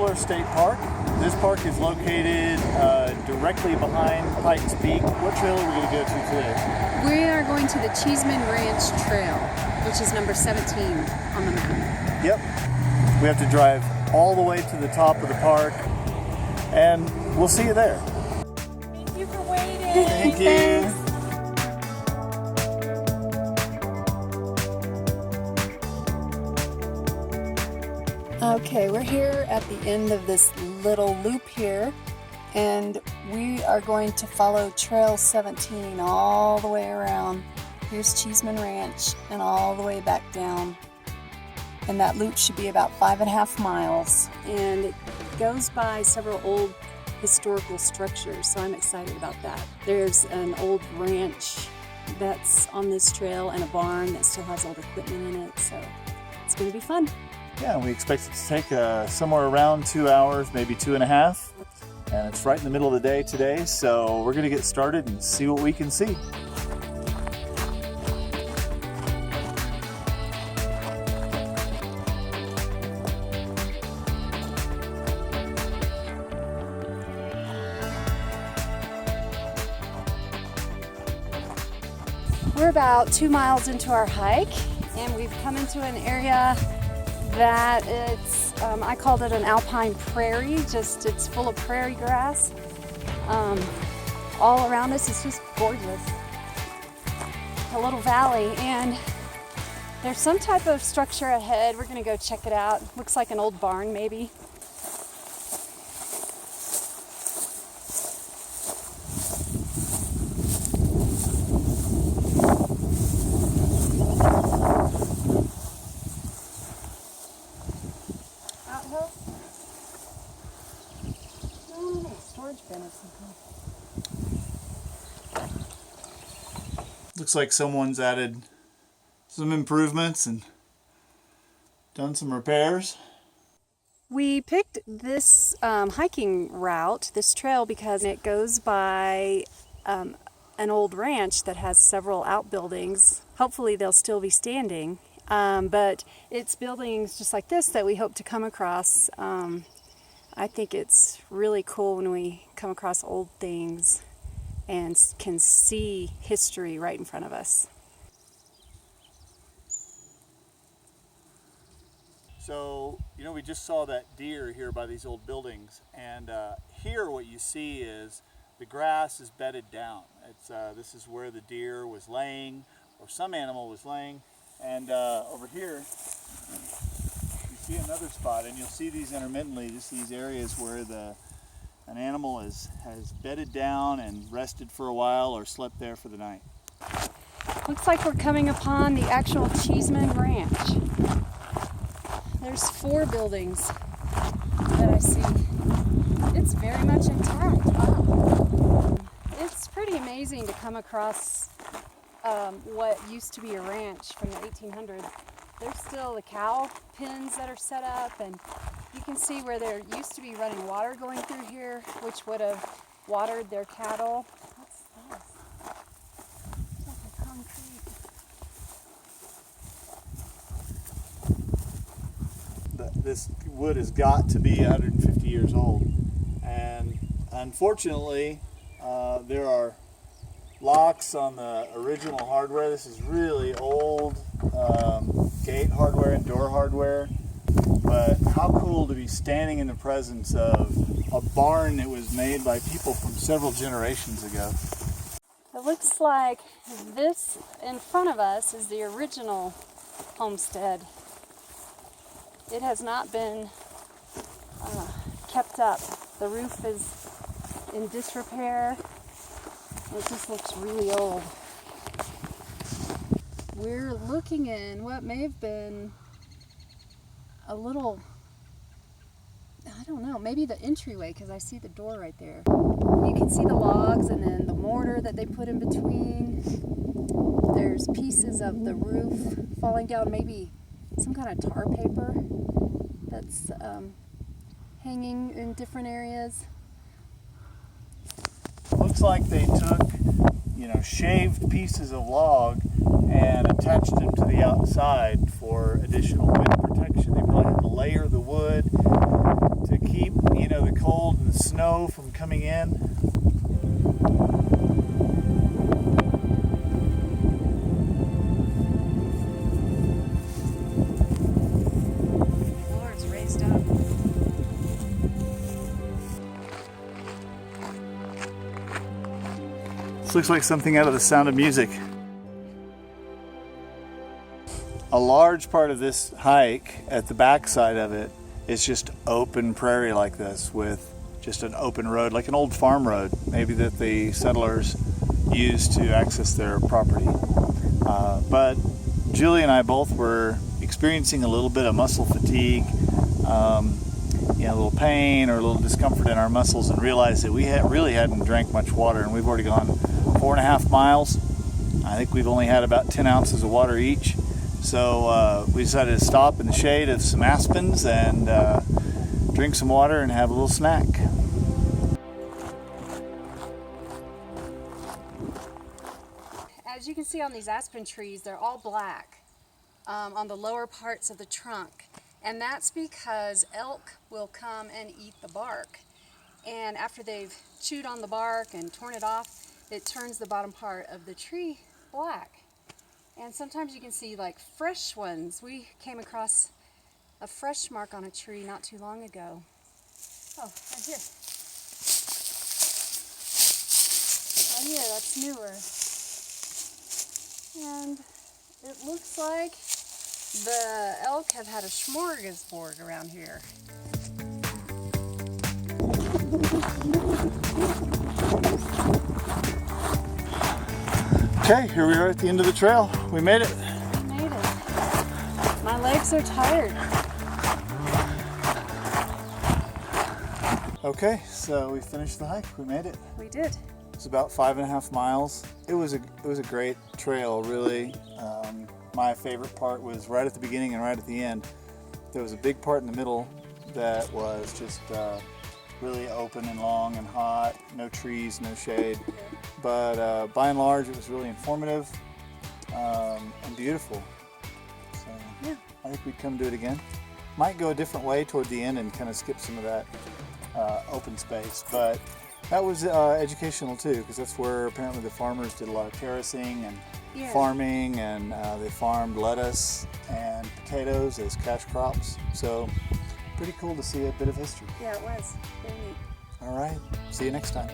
Mueller State Park. This park is located directly behind Pikes Peak. What trail are we going to go to today? We are going to the Cheeseman Ranch Trail, which is number 17 on the map. Yep. We have to drive all the way to the top of the park, and we'll see you there. Thank you for waiting. Thank you. Thanks. Okay, we're here at the end of this little loop here, and we are going to follow Trail 17 all the way around. Here's Cheeseman Ranch and all the way back down. And that loop should be about 5.5 miles. And it goes by several old historical structures, so I'm excited about that. There's an old ranch that's on this trail and a barn that still has old equipment in it, so it's going to be fun. Yeah, we expect it to take somewhere around 2 hours, maybe 2.5. And it's right in the middle of the day today, so we're going to get started and see what we can see. We're about 2 miles into our hike, and we've come into an area that I called it an alpine prairie, it's full of prairie grass. All around us is just gorgeous. A little valley, and there's some type of structure ahead. We're gonna go check it out. Looks like an old barn maybe. Storage bin of some kind. Looks like someone's added some improvements and done some repairs. We picked this hiking route, this trail, because it goes by an old ranch that has several outbuildings. Hopefully they'll still be standing, but it's buildings just like this that we hope to come across. I think it's really cool when we come across old things and can see history right in front of us. So, we just saw that deer here by these old buildings, and here what you see is the grass is bedded down. This is where the deer was laying, or some animal was laying, and over here you see another spot, and you'll see these intermittently, just these areas where an animal has bedded down and rested for a while or slept there for the night. Looks like we're coming upon the actual Cheeseman Ranch. There's 4 buildings that I see. It's very much intact. Wow. It's pretty amazing to come across what used to be a ranch from the 1800s. There's still the cow pens that are set up, and you can see where there used to be running water going through here, which would have watered their cattle. What's this? It's like a concrete. This wood has got to be 150 years old, and unfortunately there are locks on the original hardware. This is really old gate hardware and door hardware, but how cool to be standing in the presence of a barn that was made by people from several generations ago. It looks like this in front of us is the original homestead. It has not been kept up. The roof is in disrepair. It just looks really old. We're looking in what may have been a little, I don't know, maybe the entryway, because I see the door right there. You can see the logs and then the mortar that they put in between. There's pieces of the roof falling down, maybe some kind of tar paper that's hanging in different areas. Looks like they took, shaved pieces of log and attached them to the outside for additional wind protection. They probably had to layer the wood to keep cold and the snow from coming in. Lord's raised up. This looks like something out of The Sound of Music. A large part of this hike at the back side of it is just open prairie like this with just an open road, like an old farm road, maybe that the settlers used to access their property. But Julie and I both were experiencing a little bit of muscle fatigue, a little pain or a little discomfort in our muscles, and realized that we really hadn't drank much water, and we've already gone 4.5 miles. I think we've only had about 10 ounces of water each. So we decided to stop in the shade of some aspens and drink some water and have a little snack. As you can see on these aspen trees, they're all black on the lower parts of the trunk. And that's because elk will come and eat the bark. And after they've chewed on the bark and torn it off, it turns the bottom part of the tree black. And sometimes you can see like fresh ones. We came across a fresh mark on a tree not too long ago. Oh, right here. Right here, that's newer. And it looks like the elk have had a smorgasbord around here. Okay, here we are at the end of the trail. We made it. We made it. My legs are tired. Okay, so we finished the hike. We made it. We did. It's about 5.5 miles. It was a great trail, really. My favorite part was right at the beginning and right at the end. There was a big part in the middle that was just really open and long and hot. No trees, no shade. But by and large, it was really informative and beautiful. So Yeah. I think we'd come do it again. Might go a different way toward the end and kind of skip some of that open space, but that was educational too, because that's where apparently the farmers did a lot of terracing and farming, and they farmed lettuce and potatoes as cash crops. So pretty cool to see a bit of history. Yeah, it was. Very neat. All right, see you next time.